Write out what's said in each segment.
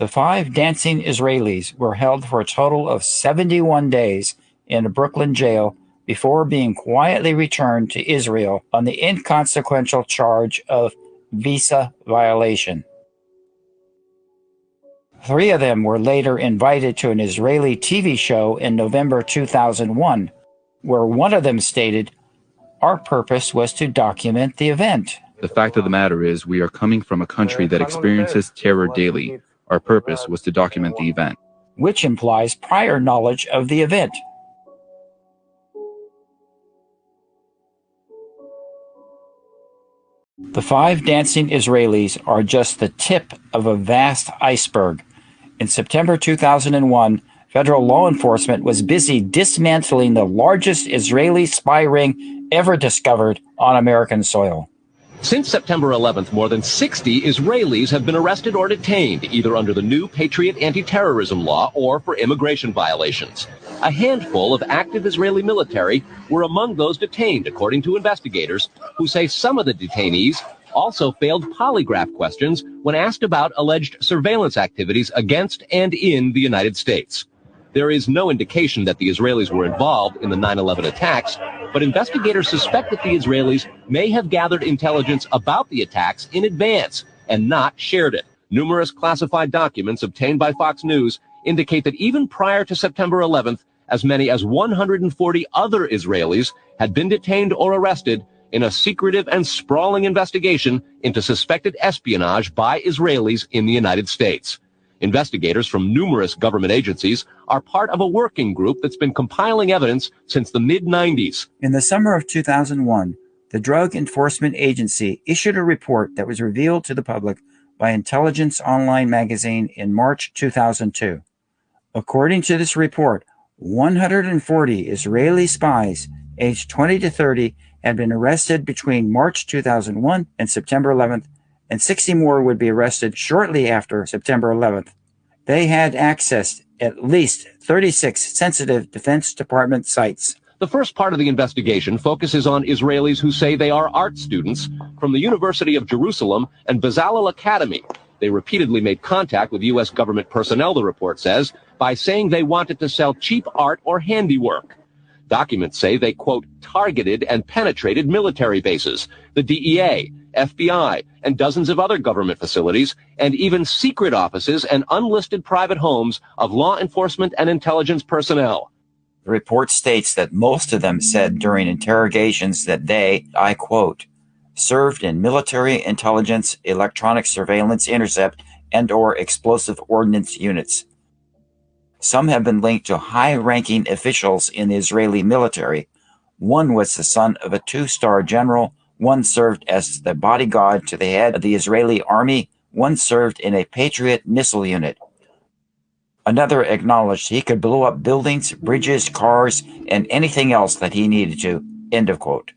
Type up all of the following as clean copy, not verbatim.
The 5 dancing Israelis were held for a total of 71 days in a Brooklyn jail before being quietly returned to Israel on the inconsequential charge of visa violation. 3 of them were later invited to an Israeli TV show in November 2001, where one of them stated, "Our purpose was to document the event." The fact of the matter is, we are coming from a country that experiences terror daily. Our purpose was to document the event. Which implies prior knowledge of the event. The 5 dancing Israelis are just the tip of a vast iceberg. In September 2001, federal law enforcement was busy dismantling the largest Israeli spy ring ever discovered on American soil. Since September 11th, more than 60 Israelis have been arrested or detained, either under the new Patriot anti-terrorism law or for immigration violations. A handful of active Israeli military were among those detained, according to investigators, who say some of the detainees also failed polygraph questions when asked about alleged surveillance activities against and in the United States. There is no indication that the Israelis were involved in the 9/11 attacks, but investigators suspect that the Israelis may have gathered intelligence about the attacks in advance and not shared it. Numerous classified documents obtained by Fox News indicate that even prior to September 11th, as many as 140 other Israelis had been detained or arrested in a secretive and sprawling investigation into suspected espionage by Israelis in the United States. Investigators from numerous government agencies are part of a working group that's been compiling evidence since the mid-90s. In the summer of 2001, the Drug Enforcement Agency issued a report that was revealed to the public by Intelligence Online magazine in March 2002. According to this report, 140 Israeli spies aged 20 to 30 had been arrested between March 2001 and September 11th, and 60 more would be arrested shortly after September 11th. They had accessed at least 36 sensitive Defense Department sites. The first part of the investigation focuses on Israelis who say they are art students from the University of Jerusalem and Bezalel Academy. They repeatedly made contact with U.S. government personnel, the report says, by saying they wanted to sell cheap art or handiwork. Documents say they, quote, targeted and penetrated military bases, the DEA, FBI, and dozens of other government facilities, and even secret offices and unlisted private homes of law enforcement and intelligence personnel. The report states that most of them said during interrogations that they, I quote, served in military intelligence, electronic surveillance intercept, and/or explosive ordnance units. Some have been linked to high-ranking officials in the Israeli military. One was the son of a 2-star general, one served as the bodyguard to the head of the Israeli army, one served in a Patriot missile unit. Another acknowledged he could blow up buildings, bridges, cars, and anything else that he needed to, end of quote.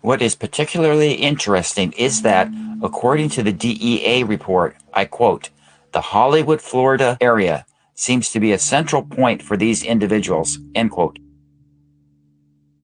What is particularly interesting is that, according to the DEA report, I quote, the Hollywood, Florida area seems to be a central point for these individuals, end quote.